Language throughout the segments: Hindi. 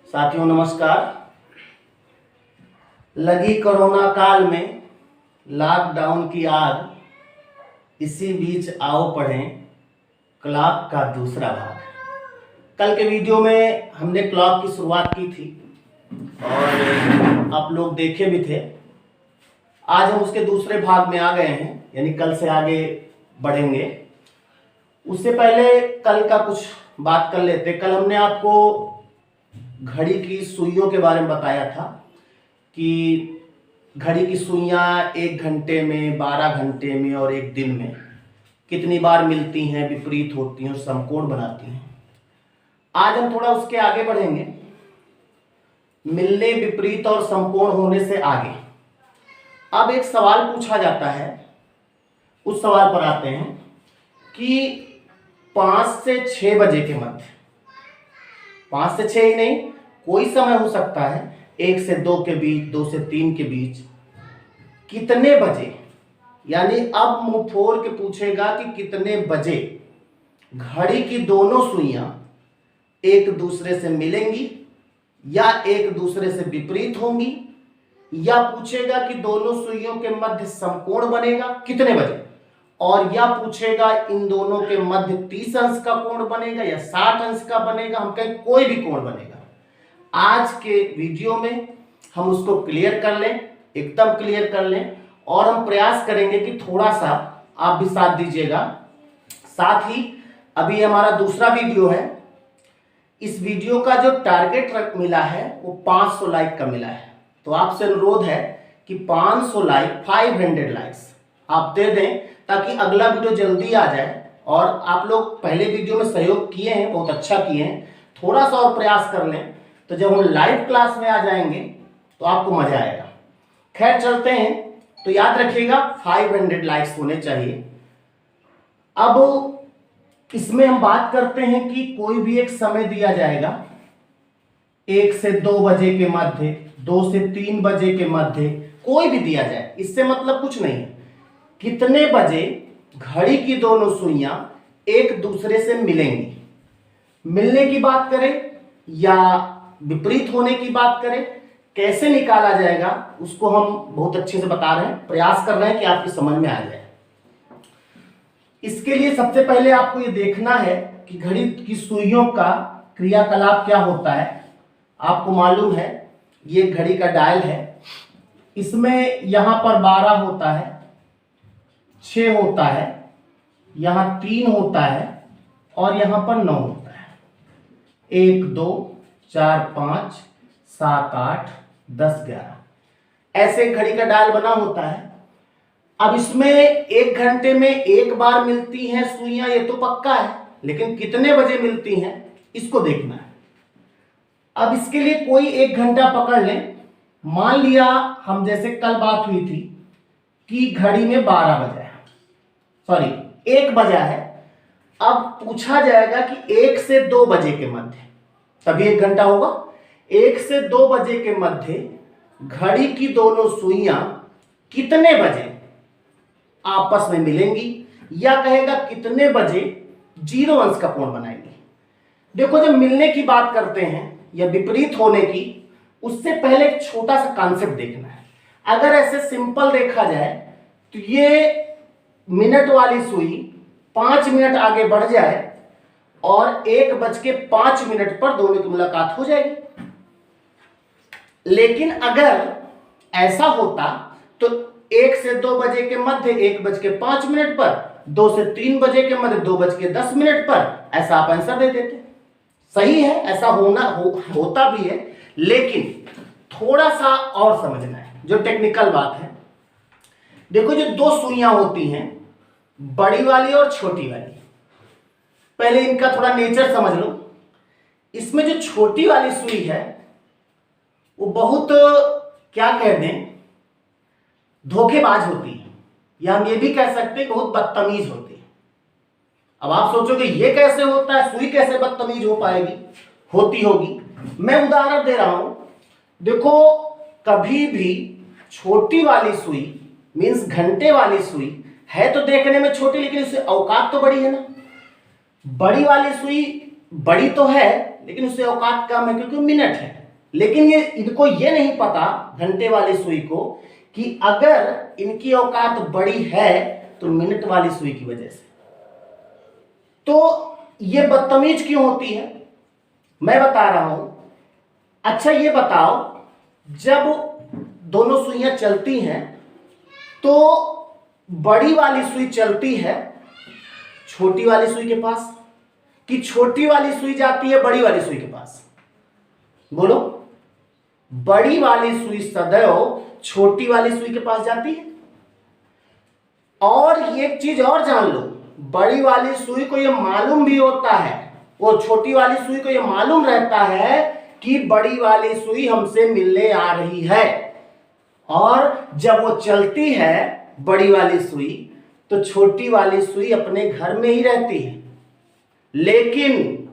साथियों नमस्कार। लगी कोरोना काल में लॉकडाउन की आग, इसी बीच आओ पढ़ें क्लॉक का दूसरा भाग। कल के वीडियो में हमने क्लॉक की शुरुआत की थी और आप लोग देखे भी थे। आज हम उसके दूसरे भाग में आ गए हैं, यानी कल से आगे बढ़ेंगे। उससे पहले कल का कुछ बात कर लेते। कल हमने आपको घड़ी की सुइयों के बारे में बताया था कि घड़ी की सुइयां 1 घंटे में, 12 घंटे में और 1 दिन में कितनी बार मिलती हैं, विपरीत होती हैं और समकोण बनाती हैं। आज हम थोड़ा उसके आगे बढ़ेंगे, मिलने, विपरीत और समकोण होने से आगे। अब एक सवाल पूछा जाता है, उस सवाल पर आते हैं कि 5 से 6 बजे के मध्य, 5 से 6 ही नहीं, कोई समय हो सकता है, 1 से 2 के बीच, 2 से 3 के बीच, कितने बजे, यानी अब मुंह फोड़ के पूछेगा कि कितने बजे घड़ी की दोनों सुइयां एक दूसरे से मिलेंगी या एक दूसरे से विपरीत होंगी, या पूछेगा कि दोनों सुइयों के मध्य समकोण बनेगा कितने बजे, और या पूछेगा इन दोनों के मध्य 30 अंश का कोण बनेगा या 60 अंश का बनेगा, हम कहें कोई भी कोण बनेगा। आज के वीडियो में हम उसको क्लियर कर लें, एकदम क्लियर कर लें, और हम प्रयास करेंगे कि थोड़ा सा आप भी साथ दीजिएगा। साथ ही अभी हमारा दूसरा वीडियो है, इस वीडियो का जो टारगेट मिला है वो 500 लाइक का मिला है। तो आपसे अनुरोध है कि 500 लाइक, 500 लाइक्स आप दे दें ताकि अगला वीडियो जल्दी आ जाए। और आप लोग पहले वीडियो में सहयोग किए हैं, बहुत अच्छा किए हैं, थोड़ा सा और प्रयास कर लें तो जब हम लाइव क्लास में आ जाएंगे तो आपको मजा आएगा। खैर चलते हैं, तो याद रखिएगा 500 लाइक्स होने चाहिए। अब इसमें हम बात करते हैं कि कोई भी एक समय दिया जाएगा, 1 से 2 बजे के मध्य, 2 से 3 बजे के मध्य, कोई भी दिया जाए, इससे मतलब कुछ नहीं है। कितने बजे घड़ी की दोनों सुइयां एक दूसरे से मिलेंगी, मिलने की बात करें या विपरीत होने की बात करें, कैसे निकाला जाएगा उसको हम बहुत अच्छे से बता रहे हैं, प्रयास कर रहे हैं कि आपकी समझ में आ जाए। इसके लिए सबसे पहले आपको ये देखना है कि घड़ी की सुइयों का क्रियाकलाप क्या होता है। आपको मालूम है ये घड़ी का डायल है, इसमें यहां पर 12 होता है, 6 होता है, यहां 3 होता है और यहां पर 9 होता है। 1 2 4 5 7 8 10 11 ऐसे घड़ी का डायल बना होता है। अब इसमें 1 घंटे में 1 बार मिलती हैं सुइयां, ये तो पक्का है, लेकिन कितने बजे मिलती हैं इसको देखना है। अब इसके लिए कोई 1 घंटा पकड़ लें। मान लिया हम जैसे कल बात हुई थी कि घड़ी में 12 बजा है, सॉरी 1 बजा है। अब पूछा जाएगा कि 1 से 2 बजे के मध्य, तभी 1 घंटा होगा। 1 से 2 बजे के मध्य घड़ी की दोनों सुइयां कितने बजे आपस में मिलेंगी, या कहेगा कितने बजे 0 अंश का कोण बनाएंगी। देखो, जब मिलने की बात करते हैं या विपरीत होने की, उससे पहले एक छोटा सा कॉन्सेप्ट देखना है। अगर ऐसे सिंपल देखा जाए तो ये मिनट वाली सुई 5 मिनट आगे बढ़ जाए और 1:05 पर दोनों की मुलाकात हो जाएगी। लेकिन अगर ऐसा होता तो 1 से 2 बजे के मध्य 1:05 पर, 2 से 3 बजे के मध्य 2:10 पर, ऐसा आप आंसर दे देते। सही है, ऐसा होता भी है, लेकिन थोड़ा सा और समझना है जो टेक्निकल बात है। देखो, जो 2 सुइयां होती हैं, बड़ी वाली और छोटी वाली, पहले इनका थोड़ा नेचर समझ लो। इसमें जो छोटी वाली सुई है वो बहुत, क्या कह दें, धोखेबाज होती है, या हम ये भी कह सकते हैं बहुत बदतमीज होती है। अब आप सोचोगे ये कैसे होता है, सुई कैसे बदतमीज हो पाएगी, होती होगी। मैं उदाहरण दे रहा हूं। देखो, कभी भी छोटी वाली सुई मींस घंटे वाली सुई है तो देखने में छोटी, लेकिन उससे औकात तो बड़ी है ना। बड़ी वाली सुई बड़ी तो है लेकिन उससे औकात कम है क्योंकि मिनट है। लेकिन ये इनको ये नहीं पता घंटे वाली सुई को कि अगर इनकी औकात बड़ी है तो मिनट वाली सुई की वजह से। तो ये बदतमीज क्यों होती है मैं बता रहा हूं। अच्छा ये बताओ, जब दोनों सुइयां चलती हैं तो बड़ी वाली सुई चलती है छोटी वाली सुई के पास कि छोटी वाली सुई जाती है बड़ी वाली सुई के पास? बोलो। बड़ी वाली सुई सदैव छोटी वाली सुई के पास जाती है। और एक चीज और जान लो, बड़ी वाली सुई को यह मालूम भी होता है, वो छोटी वाली सुई को यह मालूम रहता है कि बड़ी वाली सुई हमसे मिलने आ रही है। और जब वो चलती है बड़ी वाली सुई तो छोटी वाली सुई अपने घर में ही रहती है। लेकिन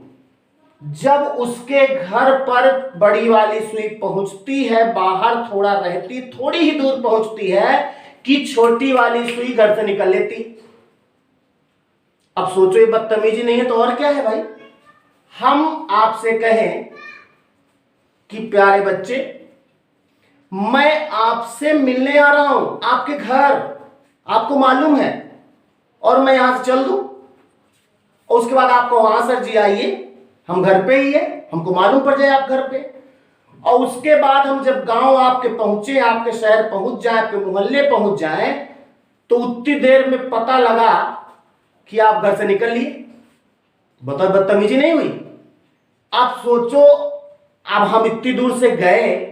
जब उसके घर पर बड़ी वाली सुई पहुंचती है, बाहर थोड़ा रहती, थोड़ी ही दूर पहुंचती है कि छोटी वाली सुई घर से निकल लेती। अब सोचो ये बदतमीजी नहीं है तो और क्या है भाई। हम आपसे कहें कि प्यारे बच्चे, मैं आपसे मिलने आ रहा हूं आपके घर, आपको मालूम है, और मैं यहां से चल दूं और उसके बाद आपको वहां सर जी आइए, हम घर पे ही है, हमको मालूम पड़ जाए आप घर पे, और उसके बाद हम जब गांव आपके पहुंचे, आपके शहर पहुंच जाए, आपके मोहल्ले पहुंच जाए, तो उतनी देर में पता लगा कि आप घर से निकल लिए। बताओ बदतमीजी नहीं हुई? आप सोचो, अब हम इतनी दूर से गए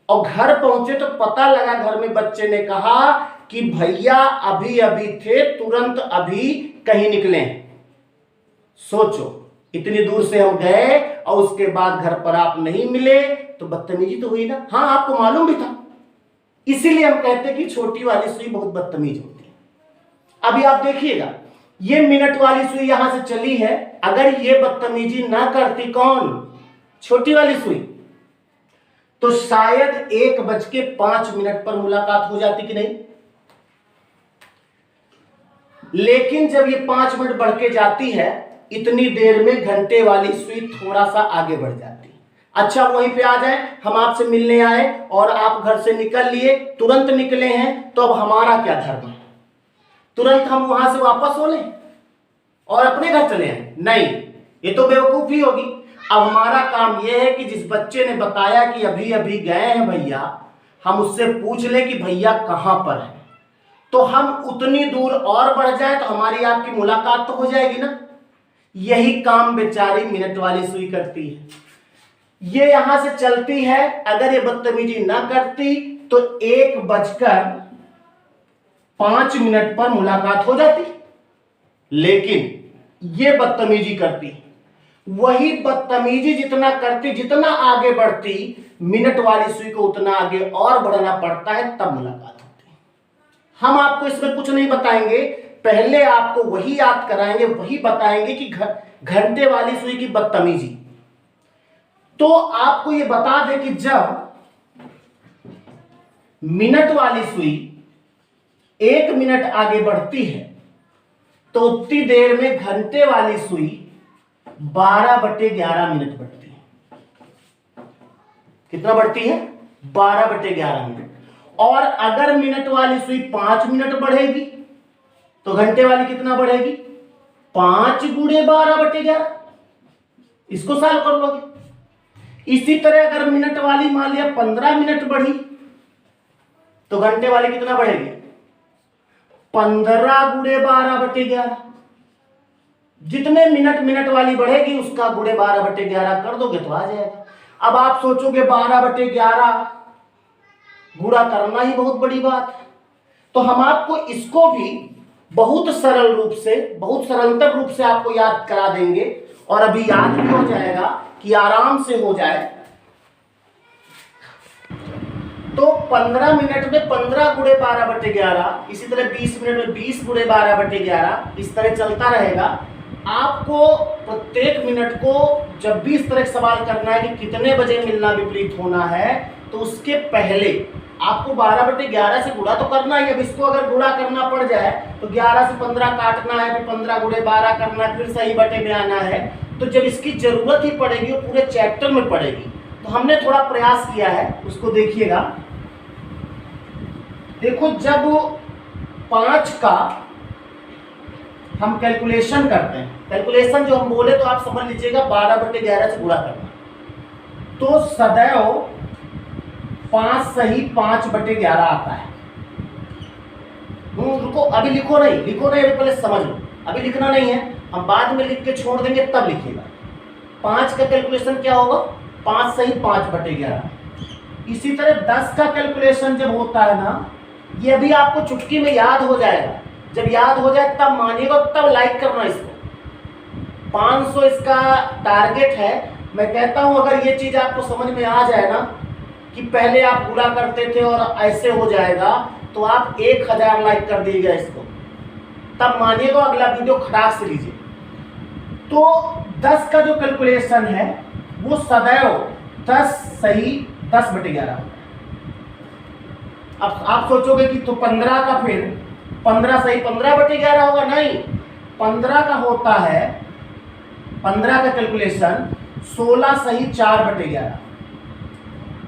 और घर पहुंचे तो पता लगा घर में बच्चे ने कहा कि भैया अभी अभी थे, तुरंत अभी कहीं निकले। सोचो, इतनी दूर से हम गए और उसके बाद घर पर आप नहीं मिले, तो बदतमीजी तो हुई ना। हाँ, आपको मालूम भी था, इसीलिए हम कहते हैं कि छोटी वाली सुई बहुत बदतमीज होती है। अभी आप देखिएगा, ये मिनट वाली सुई यहां से चली है, अगर ये बदतमीजी ना करती कौन? छोटी वाली सुई, तो शायद 1:05 पर मुलाकात हो जाती कि नहीं। लेकिन जब ये 5 मिनट बढ़ के जाती है, इतनी देर में घंटे वाली सुई थोड़ा सा आगे बढ़ जाती है। अच्छा वहीं पे आ जाए, हम आपसे मिलने आए और आप घर से निकल लिए, तुरंत निकले हैं, तो अब हमारा क्या धर्म है? तुरंत हम वहां से वापस हो लें और अपने घर चले आए? नहीं, ये तो बेवकूफी होगी। अब हमारा काम यह है कि जिस बच्चे ने बताया कि अभी अभी गए हैं भैया, हम उससे पूछ लें कि भैया कहां पर है, तो हम उतनी दूर और बढ़ जाए तो हमारी आपकी मुलाकात तो हो जाएगी ना। यही काम बेचारी मिनट वाली सुई करती है। ये यहां से चलती है, अगर ये बदतमीजी ना करती तो 1:05 पर मुलाकात हो जाती, लेकिन ये बदतमीजी करती। वही बदतमीजी जितना करती, जितना आगे बढ़ती, मिनट वाली सुई को उतना आगे और बढ़ना पड़ता है, तब मुलाकात होती है। हम आपको इसमें कुछ नहीं बताएंगे, पहले आपको वही याद कराएंगे, वही बताएंगे कि घंटे वाली सुई की बदतमीजी। तो आपको ये बता दें कि जब मिनट वाली सुई 1 मिनट आगे बढ़ती है, तो उतनी देर में घंटे वाली सुई 12/11 मिनट बढ़ती है। कितना बढ़ती है? 12/11 मिनट। और अगर मिनट वाली सुई 5 मिनट बढ़ेगी तो घंटे वाली कितना बढ़ेगी? 5 × 12/11। इसको सॉल्व कर लोगे। इसी तरह अगर मिनट वाली मान लिया 15 मिनट बढ़ी तो घंटे वाली कितना बढ़ेगी? 15 × 12/11। जितने मिनट वाली बढ़ेगी उसका × 12/11 कर दोगे तो आ जाएगा। अब आप सोचोगे 12/11 गुणा करना ही बहुत बड़ी बात है, तो हम आपको इसको भी बहुत सरल रूप से, बहुत सरलतर रूप से आपको याद करा देंगे, और अभी याद भी हो जाएगा कि आराम से हो जाए। तो 15 मिनट में 15 × 12/11, इसी तरह 20 मिनट में 20 × 12/11, इस तरह चलता रहेगा। आपको प्रत्येक मिनट को जब भी इस तरह सवाल करना है कि कितने बजे मिलना विपरीत होना है, तो उसके पहले आपको 12/11 से गुणा तो करना ही। अब इसको अगर गुणा करना पड़ जाए तो 11 से 15 काटना है, फिर 15 × 12 करना है, फिर सही बटे में आना है। तो जब इसकी जरूरत ही पड़ेगी, वो पूरे चैप्टर में पड़ेगी, तो हमने थोड़ा प्रयास किया है, उसको देखिएगा। देखो, जब 5 का हम कैलकुलेशन करते हैं, कैलकुलेशन जो हम बोले तो आप समझ लीजिएगा 12/11 से गुणा करना, तो सदैव 5 सही 5/11 आता है। रुको, अभी लिखो नहीं, अभी पहले समझ लो, अभी लिखना नहीं है, हम बाद में लिख के छोड़ देंगे तब लिखिएगा। 5 का कैलकुलेशन क्या होगा? 5 सही 5/11। इसी तरह 10 का कैलकुलेशन जब होता है ना, ये अभी आपको चुटकी में याद हो जाएगा। जब याद हो जाए तब मानिएगा, तब लाइक करना इसको। 500 इसका टारगेट है। मैं कहता हूं अगर ये चीज आपको समझ में आ जाए ना कि पहले आप गुणा करते थे और ऐसे हो जाएगा, तो आप 1000 लाइक कर दीजिएगा इसको, तब मानिएगा अगला वीडियो खटाक से लीजिए। तो 10 का जो कैलकुलेशन है वो सदैव 10 सही 10/11 होता है। अब आप सोचोगे कि तो 15 का फिर 15 सही 15/11 होगा? नहीं, 15 का होता है, 15 का कैलकुलेशन 16 सही 4/11।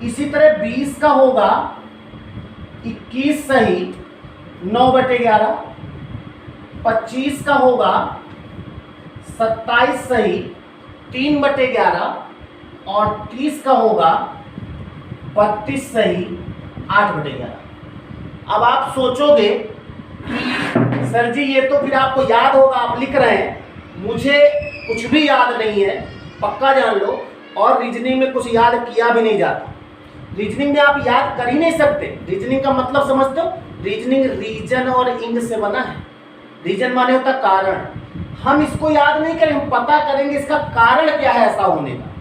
इसी तरह 20 का होगा 21 सही 9/11। 25 का होगा 27 सही 3/11 और 30 का होगा 32 सही 8/11। अब आप सोचोगे कि सर जी ये तो फिर आपको याद होगा, आप लिख रहे हैं, मुझे कुछ भी याद नहीं है, पक्का जान लो। और रीजनिंग में कुछ याद किया भी नहीं जाता। रीजनिंग में आप याद कर ही नहीं सकते। रीजनिंग का मतलब समझते हो? रीजनिंग रीजन और इंग से बना है। रीजन माने होता कारण। हम इसको याद नहीं करें, हम पता करेंगे इसका कारण क्या है ऐसा होने का।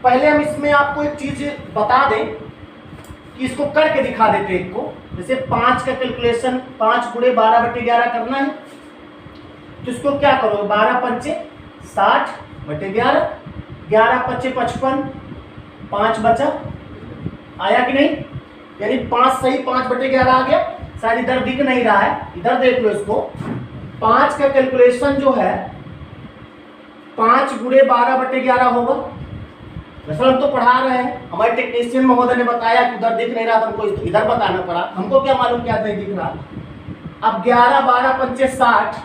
पहले हम इसमें आपको एक चीज बता दें कि इसको करके दिखा देते हैं। एक को जैसे 5 का कैलकुलेशन 5 गुणे 12/11 करना है, तो इसको क्या करो, 12 पंचे 60/11, 11 पंचे 55, 5 बचा, आया कि नहीं? यानी 5 सही 5/11 आ गया। शायद इधर दिख नहीं रहा है, इधर देख लो इसको। 5 का कैलकुलेशन जो है 5 गुणे 12/11 होगा। वैसे हम तो पढ़ा रहे हैं, हमारे टेक्नीशियन महोदय ने बताया कि उधर दिख नहीं रहा था, हमको इधर बताना पड़ा। हमको क्या मालूम क्या नहीं दिख रहा। अब 11 12 पंचे 60,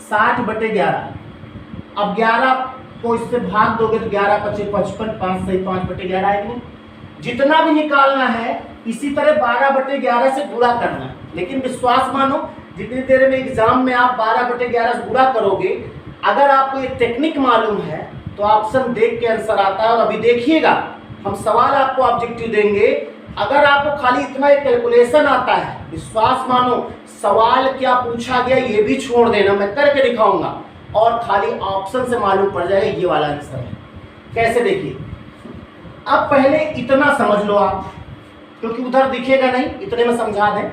60/11। अब 11 को इससे भाग दोगे तो 11 पंचे 55, 5 सही 5/11 आएगी। जितना भी निकालना है इसी तरह 12/11 से गुणा करना है। लेकिन विश्वास मानो, जितनी देर में एग्जाम में आप 12/11 से गुणा करोगे, अगर आपको ये टेक्निक मालूम है तो ऑप्शन देख के आंसर आता है। और अभी देखिएगा, हम सवाल आपको ऑब्जेक्टिव देंगे। अगर आपको खाली इतना एक कैलकुलेशन आता है, विश्वास मानो सवाल क्या पूछा गया ये भी छोड़ देना, मैं करके दिखाऊंगा और खाली ऑप्शन से मालूम पड़ जाएगा ये वाला आंसर है। कैसे? देखिए, अब पहले इतना समझ लो आप, क्योंकि उधर दिखेगा नहीं, इतने में समझा दें।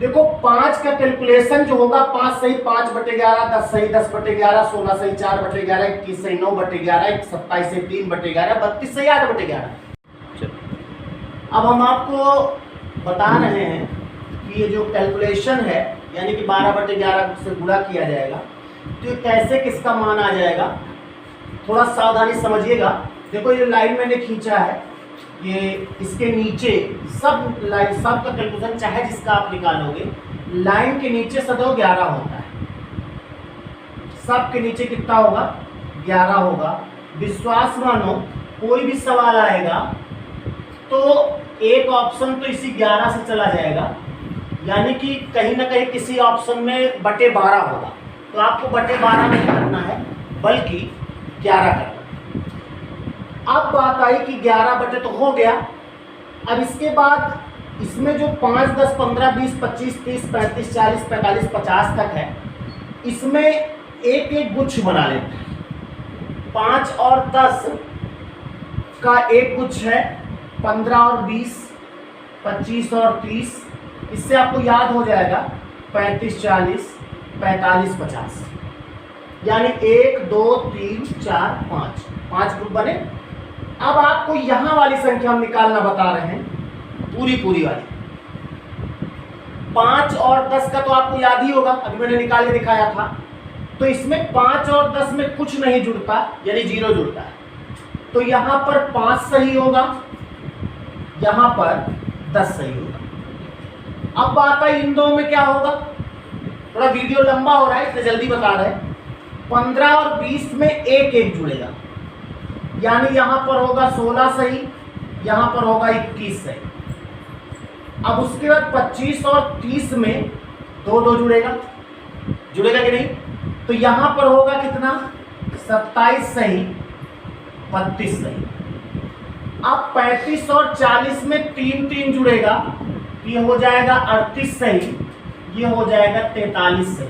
देखो 5 का कैलकुलेशन जो होगा 5 सही 5/11, 10 सही 10/11, 16 सही 4/11, 21 सही 9/11, 27 सही 3/11, 32 सही 8/11। अब हम आपको बता रहे हैं कि ये जो कैलकुलेशन है यानी कि 12/11 से गुणा किया जाएगा, तो ये कैसे किसका मान आ जाएगा, थोड़ा सावधानी समझिएगा। देखो ये लाइन मैंने खींचा है, ये इसके नीचे सब लाइन, सब का कैलकुलेशन चाहे जिसका आप निकालोगे, लाइन के नीचे सदैव 11 होता है। सब के नीचे कितना होगा? 11 होगा। विश्वास मानो कोई भी सवाल आएगा तो एक ऑप्शन तो इसी 11 से चला जाएगा, यानी कि कहीं ना कहीं किसी ऑप्शन में बटे 12 होगा। तो आपको बटे 12 नहीं करना है बल्कि 11 करना। अब बात आई कि 11 बटे तो हो गया। अब इसके बाद इसमें जो 5, 10, 15, 20, 25, 30, 35, 40, 45, 50 तक है, इसमें एक एक गुच्छ बना लेते हैं। 5 और 10 का एक गुच्छ है, 15 और 20, 25 और 30। इससे आपको याद हो जाएगा 35, 40, 45, 50, यानी 1, 2, 3, 4, 5 ग्रुप बने। अब आपको यहां वाली संख्या हम निकालना बता रहे हैं, पूरी वाली। 5 और 10 का तो आपको याद ही होगा, अभी मैंने निकाल के दिखाया था। तो इसमें 5 और 10 में कुछ नहीं जुड़ता, यानी 0 जुड़ता है। तो यहां पर 5 सही होगा, यहां पर 10 सही होगा। अब बात है इन दोनों में क्या होगा, थोड़ा वीडियो लंबा हो रहा है इसलिए जल्दी बता रहे हैं। 15 और 20 में एक एक जुड़ेगा, यानी यहां पर होगा 16 सही, यहां पर होगा 21 सही। अब उसके बाद 25 और 30 में दो दो जुड़ेगा, जुड़ेगा कि नहीं? तो यहां पर होगा कितना, 27 सही 32 सही। अब 35 और 40 में तीन तीन जुड़ेगा, ये हो जाएगा 38 सही, ये हो जाएगा 43 सही।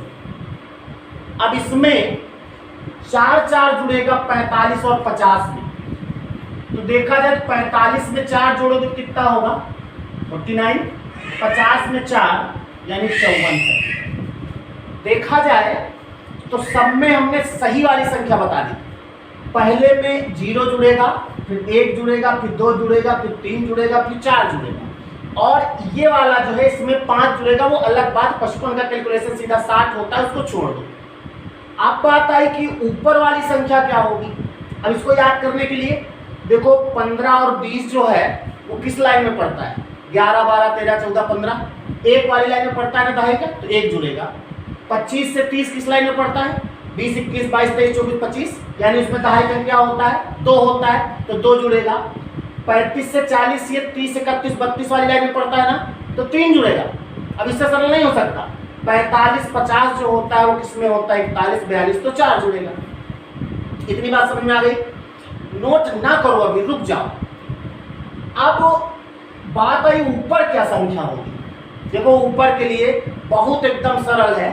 अब इसमें चार चार जुड़ेगा 45 और 50 में, तो देखा जाए 45 में 4 जोड़ोगे तो कितना होगा 49, 50 में 4 यानी 54 सही। देखा जाए तो सब में हमने सही वाली संख्या बता दी। पहले में 0 जुड़ेगा, फिर 1 जुड़ेगा, फिर 2 जुड़ेगा, फिर 3 जुड़ेगा, फिर 4 जुड़ेगा, और ये वाला जो है इसमें 5 जुड़ेगा, वो अलग बात। 55 का कैलकुलेशन सीधा 60 होता है, उसको छोड़ दो। अब बात आई कि ऊपर वाली संख्या क्या होगी। अब इसको याद करने के लिए देखो 15 और 20 जो है वो किस लाइन में पड़ता है, 11 12 13 14 15, एक वाली लाइन में पड़ता है ना दहाई का, तो 1 जुड़ेगा। 25 से 30 किस लाइन में पड़ता है, 20 21 22 23 24 25, यानी उसमें दहाई का क्या होता है 2 होता है, तो 2 जुड़ेगा। 35 से 40 ये 30 31 32 वाली लाइन में पड़ता है ना, तो 3 जुड़ेगा। अब इससे सरल नहीं हो सकता। 45 50 जो होता है वो किसमें होता है 41 42, तो 4 जुड़ेगा। इतनी बात समझ में आ गई? नोट ना करो, अभी रुक जाओ। अब बात आई ऊपर क्या संख्या होगी। देखो ऊपर के लिए बहुत एकदम सरल है।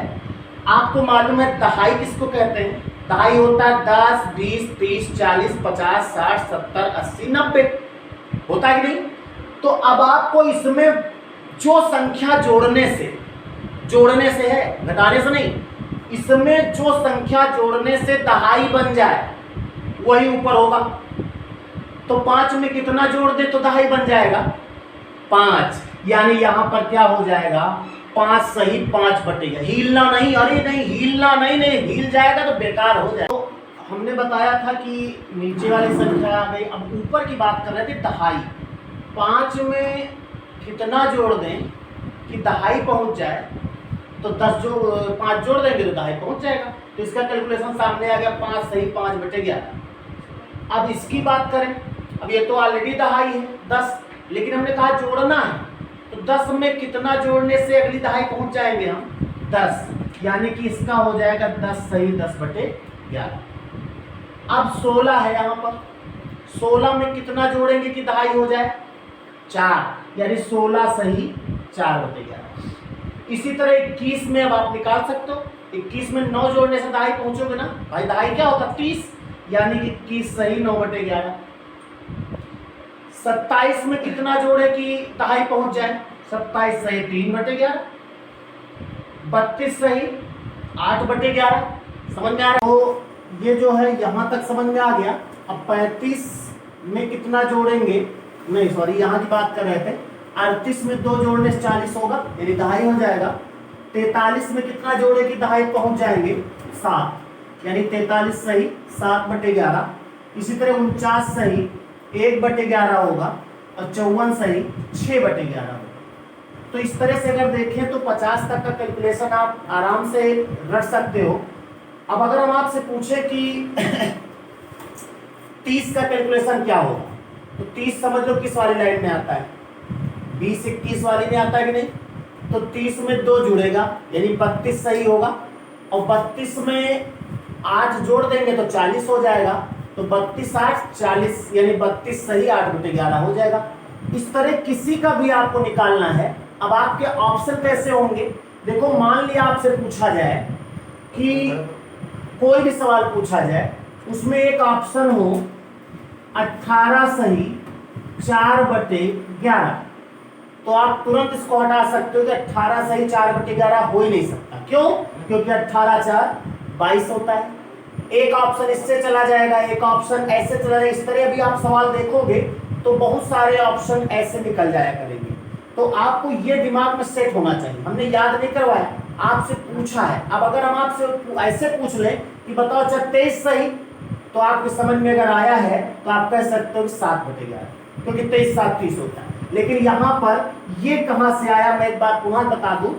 आपको मालूम है दहाई किसको कहते हैं? दहाई होता है 10 20 30 40 50 60 70 80 90, होता है कि नहीं? तो अब आपको इसमें जो संख्या जोड़ने से है, घटाने से नहीं, इसमें जो संख्या जोड़ने से दहाई बन जाए वही ऊपर होगा। तो 5 में कितना जोड़ दे तो दहाई बन जाएगा 5, यानी यहां पर क्या हो जाएगा 5 सही 5 बटेगा। हिलना नहीं, अरे नहीं हिलना नहीं, हिल जाएगा तो बेकार हो जाएगा। तो हमने बताया था कि नीचे वाली संख्या आ गई। अब ऊपर की बात कर रहे थे दहाई। 5 में कितना जोड़ दें कि दहाई पहुंच जाए, तो 5 जोड़ देंगे तो दहाई पहुंच जाएगा। तो इसका कैलकुलेशन सामने आ गया, 5 सही 5 बटे 11। अब इसकी बात करें, अब ये तो ऑलरेडी दहाई है 10, लेकिन हमने कहा जोड़ना है, तो 10 में कितना जोड़ने से अगली दहाई पहुंच जाएंगे हम 10, यानी कि इसका हो जाएगा 10 सही 10 बटे 11। अब 16 है यहाँ पर, 16 में कितना जोड़ेंगे कि दहाई हो जाए 4, यानी 16 सही 4 बटे 11। इसी तरह 21 में अब आप निकाल सकते हो, 21 में 9 जोड़ने से दहाई पहुंचोगे ना भाई, दहाई क्या होता 30, यानी कि 21 सही 9 बटे 11। 27 में कितना जोड़े कि दहाई पहुंच जाए, 27 सही 3 बटे 11। 32 सही 8 बटे 11। समझ में आ रहा है? तो ये जो है यहां तक समझ में आ गया। अब 35 में कितना जोड़ेंगे, नहीं सॉरी यहां की बात कर रहे थे। 38 में 2 जोड़ने से 40 होगा, यानी दहाई हो जाएगा। 43 में कितना जोड़े कि दहाई पहुंच जाएंगे 7, यानी 43 सही 7 बटे 11। इसी तरह 49 सही 1 बटे 11 होगा, और 54 सही 6 बटे 11 होगा। तो इस तरह से अगर देखें तो 50 तक का कैलकुलेशन आप आराम से रख सकते हो। अब अगर हम आपसे पूछे कि 30 का कैलकुलेशन क्या होगा, तो 30 समझ लो किस वाली लाइन में आता है, 20 21 वाली में आता है कि नहीं? तो 30 में 2 जुड़ेगा, यानी 32 सही होगा, और 32 में 8 जोड़ देंगे तो 40 हो जाएगा। तो 32 8 40, यानी 32 सही 8 बटे 11 हो जाएगा। इस तरह किसी का भी आपको निकालना है। अब आपके ऑप्शन कैसे होंगे, देखो मान लिया आपसे पूछा जाए कि कोई भी सवाल पूछा जाए, उसमें एक ऑप्शन हो 18 सही 4 बटे 11, तो आप तुरंत इसको हटा सकते हो कि 18 सही 4 बटे 11 हो ही नहीं सकता। क्यों? क्योंकि 18 4 22 होता है। एक ऑप्शन इससे चला जाएगा, एक ऑप्शन ऐसे चला जाएगा। इस तरह अभी आप सवाल देखोगे तो बहुत सारे ऑप्शन ऐसे निकल जाया करेंगे। तो आपको ये दिमाग में सेट होना चाहिए। हमने याद नहीं करवाया, आपसे पूछा है। अब अगर हम आपसे ऐसे पूछ लें कि बताओ 23 सही तो आपकी समझ में अगर आया है तो आप कह सकते हो कि 7/11, क्योंकि 23 7 30 होता है। लेकिन यहाँ पर ये कहाँ से आया, मैं एक बार पुनः बता दूं।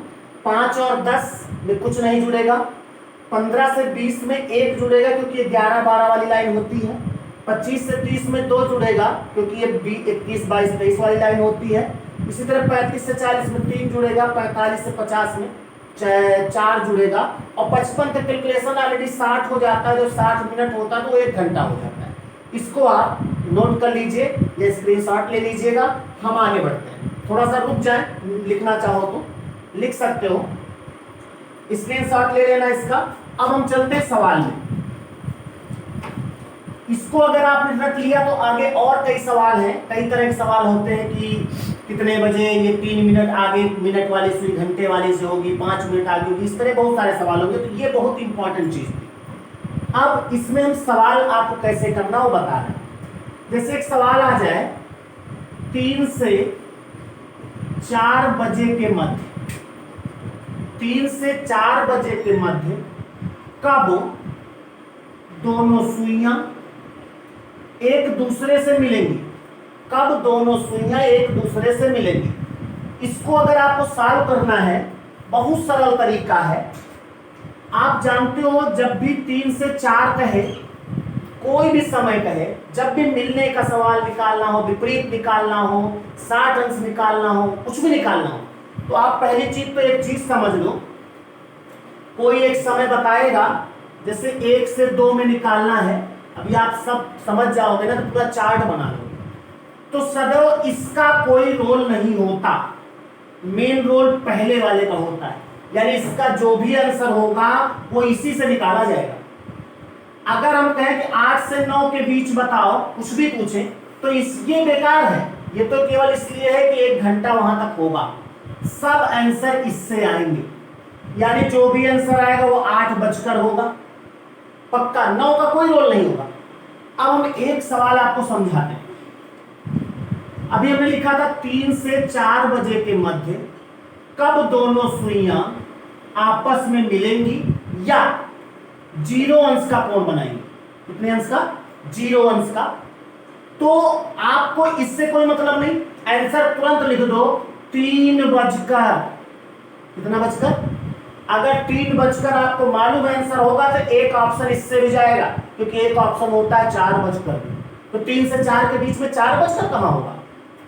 5 और 10 में कुछ नहीं जुड़ेगा, 15 से 20 में 1 जुड़ेगा क्योंकि 11 12 वाली लाइन होती है, 25 से 30 में 2 जुड़ेगा क्योंकि ये 21 22 23 वाली लाइन होती है। इसी तरह 35 से 40 में 3 जुड़ेगा, 45 से 50 में 4 जुड़ेगा, और 55 का कैलकुलेशन ऑलरेडी 60 हो जाता है। जो 60 मिनट होता है तो 1 घंटा हो जाता है। इसको आप नोट कर लीजिए या स्क्रीनशॉट ले लीजिएगा। हम आगे बढ़ते हैं, थोड़ा सा रुक जाए, लिखना चाहो तो लिख सकते हो, स्क्रीनशॉट ले लेना इसका। अब हम चलते हैं सवाल में। इसको अगर आपने रट लिया तो आगे और कई सवाल हैं, कई तरह के सवाल होते हैं कि कितने बजे ये 3 मिनट आगे मिनट वाली सुई घंटे वाली से होगी, 5 मिनट आगे होगी, इस तरह बहुत सारे सवाल होंगे। तो ये बहुत इंपॉर्टेंट चीज थी। अब इसमें हम सवाल आपको कैसे करना वो बता रहे हैं। जैसे एक सवाल आ जाए 3 से 4 बजे के मध्य, 3 से 4 बजे के मध्य कब दोनों सुइयां एक दूसरे से मिलेंगी, कब दोनों सुइयां एक दूसरे से मिलेंगी। इसको अगर आपको सॉल्व करना है, बहुत सरल तरीका है। आप जानते हो जब भी 3 से 4 कहे, कोई भी समय कहे, जब भी मिलने का सवाल निकालना हो, विपरीत निकालना हो, 60 अंश निकालना हो, कुछ भी निकालना हो, तो आप पहली चीज तो एक चीज समझ लो, कोई एक समय बताएगा, जैसे 1 से 2 में निकालना है, अभी आप सब समझ जाओगे ना तो पूरा चार्ट बना लोगे। तो सदैव इसका कोई रोल नहीं होता, मेन रोल पहले वाले का होता है, यानी इसका जो भी आंसर होगा वो इसी से निकाला जाएगा। अगर हम कहें कि 8 से 9 के बीच बताओ, कुछ भी पूछें, तो ये बेकार है। ये तो केवल इसलिए है कि 1 घंटा वहां तक होगा, सब आंसर इससे आएंगे, यानी जो भी आंसर आएगा वो 8 बजकर होगा, पक्का। 9 का कोई रोल नहीं होगा। अब हम एक सवाल आपको समझाते हैं। अभी हमने लिखा था 3 से 4 बजे के मध्य कब दोनों सुइयां आपस में मिलेंगी या 0 अंश का कोण बनाएंगी। कितने अंश का? 0 अंश का। तो आपको इससे कोई मतलब नहीं, आंसर तुरंत लिख दो 3 बजकर, कितना बजकर? अगर 3 बजकर आपको मालूम आंसर होगा तो एक ऑप्शन इससे भी जाएगा, क्योंकि एक ऑप्शन होता है 4 बजकर। तो 3 से 4 के बीच में 4 बजकर कहां होगा?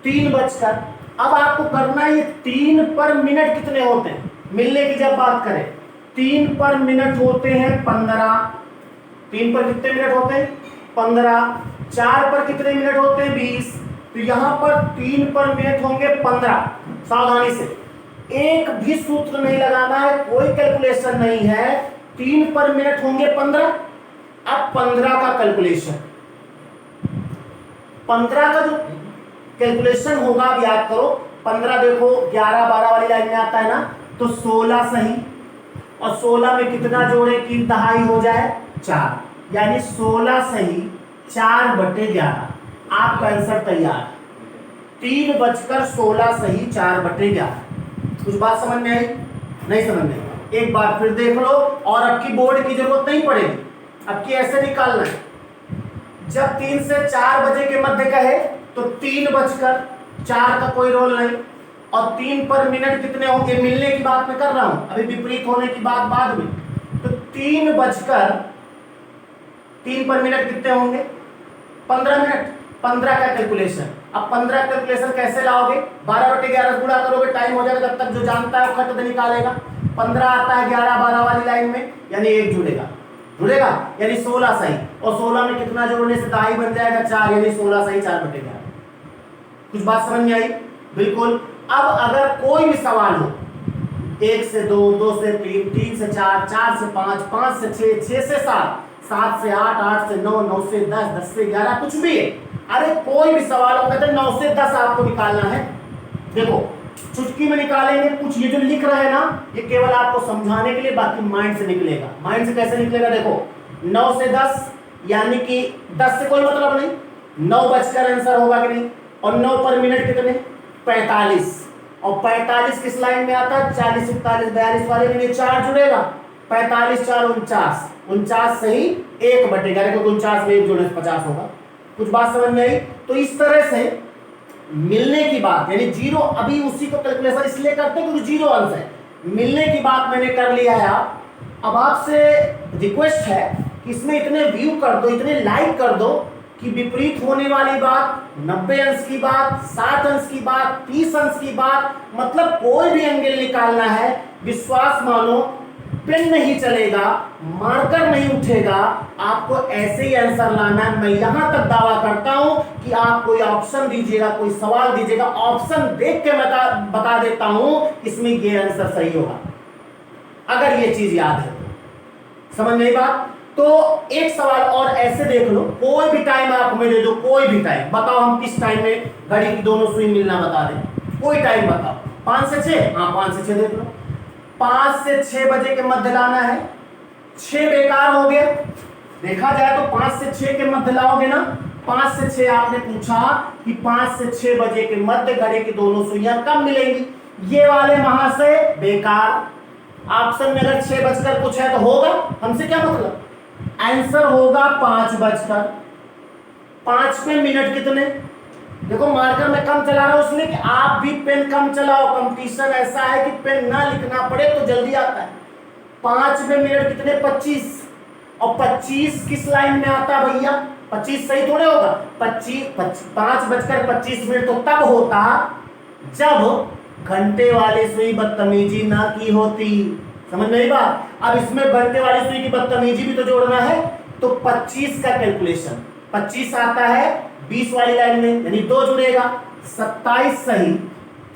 3 बजकर। अब आपको करना है 3 पर मिनट कितने होते हैं, मिलने की जब बात करें, 3 पर मिनट होते हैं 15। 3 पर कितने मिनट होते हैं? 15। 4 पर कितने मिनट होते हैं? 20। तो यहां पर 3 पर मिनट होंगे 15। सावधानी से, एक भी सूत्र नहीं लगाना है, कोई कैलकुलेशन नहीं है। 3 पर मिनट होंगे 15। अब 15 का कैलकुलेशन, 15 का जो कैलकुलेशन होगा आप याद करो। 15 देखो 11 12 वाली लाइन में आता है ना, तो 16 सही, और 16 में कितना जोड़े कि दहाई हो जाए 4, यानी 16 सही 4/11। आपका आंसर तैयार। 3 बजकर 16 सही 4/11। कुछ बात समझ में आई? नहीं समझ में आई? एक बार फिर देख लो, और अब की बोर्ड की जरूरत नहीं पड़ेगी, अब की ऐसे निकालना है। जब 3 से 4 बजे के मध्य कहे तो 3 बजकर 4 का कोई रोल नहीं, और 3 पर मिनट कितने होंगे, मिलने की बात मैं कर रहा हूं, अभी विपरीत होने की बात बाद में। तो 3 बजकर 3 पर मिनट कितने होंगे? 15 मिनट। 15 का कैलकुलेशन, अब 15 कैलकुलेशन कैसे लाओगे? 12/11 गुणा करोगे, टाइम हो जाएगा, तब तक जो जानता है वो खट दे निकालेगा। 15 आता है 11 12 वाली लाइन में, यानी 1 जुड़ेगा, यानी 16 सही, और 16 में कितना जोड़ने से दहाई बन जाएगा 4, यानी 16 सही 4/11। कुछ बात समझ में आई? बिल्कुल। अब अगर कोई भी सवाल हो, 1 से 2, 2 से 3, 3 से 4, 4 से 5, 5 से 6, 6 से 7, 7 से 8, 8 से 9, 9 से 10, 10 से 11, कुछ भी है। अरे कोई भी सवाल हो, कहते 9 से 10 आपको निकालना है। देखो चुटकी में निकालेंगे, कुछ ये जो लिख रहे हैं ना, ये केवल आपको समझाने के लिए, बाकी माइंड से निकलेगा। माइंड से कैसे निकलेगा? देखो 9 से 10, यानी कि 10 से कोई मतलब नहीं, 9 बजकर आंसर होगा कि नहीं, और 9 पर मिनट कितने? 45, और 45 किस लाइन में आता है? 40 41 42 वाले में 4 जुड़ेगा, 45 4 49, 49 सही 1/11, देखो 49 में 1 जोड़ने से 50 होगा। कुछ बात समझ में आई? तो इस तरह से मिलने की बात यानी जीरो, अभी उसी को कैलकुलेशन इसलिए करते हैं क्योंकि जीरो अंश है। मिलने की बात मैंने कर लिया है। अब आपसे रिक्वेस्ट है कि इसमें इतने व्यू कर दो, इतने लाइक कर दो कि विपरीत होने वाली बात, 90 अंश की बात, 60 अंश की बात, 30 अंश की बात, मतलब कोई भी एंगल निकालना है, विश्वास मानो पेन नहीं चलेगा, मार्कर नहीं उठेगा, आपको ऐसे ही आंसर लाना है। मैं यहां तक दावा करता हूं कि आप कोई ऑप्शन दीजिएगा, कोई सवाल दीजिएगा, ऑप्शन देख के बता देता हूं इसमें ये आंसर सही होगा, अगर ये चीज याद है तो। समझ नहीं बात? तो एक सवाल और ऐसे देख लो, कोई भी टाइम आप हमें दे दो, कोई भी टाइम बताओ, हम किस टाइम में घड़ी की दोनों सुई मिलना बता दें, कोई टाइम बताओ। 5 से 6, हाँ 5 से 6 देख लो। 5 से 6 बजे के मध्य लाना है, 6 बेकार हो गया, देखा जाए तो 5 से 6 के मध्य लाओगे ना। 5 से 6 आपने पूछा कि 5 से 6 बजे के मध्य घड़ी की दोनों सुइयां कब मिलेंगी, ये वाले महाशय बेकार। ऑप्शन में अगर 6 बजकर कुछ है तो होगा, हमसे क्या मतलब, आंसर होगा 5 बजकर। 5 पे मिनट कितने, देखो मार्कर में कम चला रहा हूं इसलिए कि आप भी पेन कम चलाओ, कंपटीशन ऐसा है कि पेन ना लिखना पड़े तो जल्दी आता है। 5 पे मिनट कितने, 25, और 25 किस लाइन में आता है भैया, 25 सही थोड़े होगा। 5 बजकर 25 मिनट तो तब होता जब घंटे वाली सुई बदतमीजी ना की होती। समझ में आई बात? अब इसमें घंटे वाली सुई की बदतमीजी भी तो जोड़ना है, तो 25 का कैलकुलेशन, 25 आता है 20 वाली लाइन में, यानी 2 जुड़ेगा, 27 सही,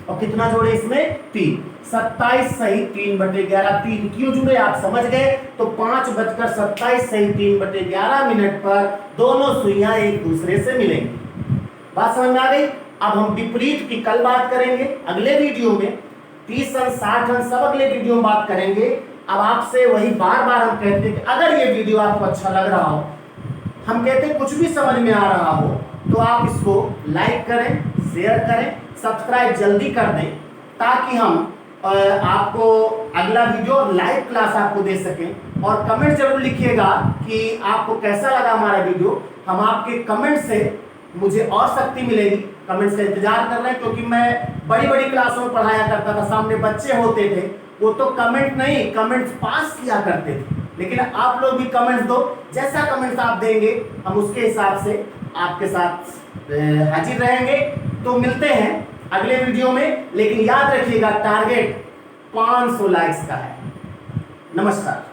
और कितना जोड़े इसमें 3, 27 सही 3/11, 3 क्यों जुड़े आप समझ गए। तो 5 बजकर 27 सही 3/11 मिनट पर दोनों सुइयां एक दूसरे से मिलेंगी। बात समझ में आ गई? अब हम विपरीत की कल बात करेंगे अगले वीडियो में, 30 अंश 60 अंश सब अगले वीडियो में बात करेंगे। अब आपसे वही बार बार हम कहते हैं कि अगर ये वीडियो आपको अच्छा लग रहा हो, हम कहते हैं कुछ भी समझ में आ रहा हो, तो आप इसको लाइक करें, शेयर करें, सब्सक्राइब जल्दी कर दें, ताकि हम आपको अगला वीडियो लाइव क्लास आपको दे सकें। और कमेंट जरूर लिखिएगा कि आपको कैसा लगा हमारा वीडियो। हम आपके कमेंट से मुझे और शक्ति मिलेगी, कमेंट्स का इंतजार कर रहे हैं, क्योंकि मैं बड़ी बड़ी क्लासों में पढ़ाया करता था, सामने बच्चे होते थे, वो तो कमेंट नहीं कमेंट्स पास किया करते थे। लेकिन आप लोग भी कमेंट्स दो, जैसा कमेंट्स आप देंगे हम उसके हिसाब से आपके साथ हाजिर रहेंगे। तो मिलते हैं अगले वीडियो में, लेकिन याद रखिएगा टारगेट 500 लाइक्स का है। नमस्कार।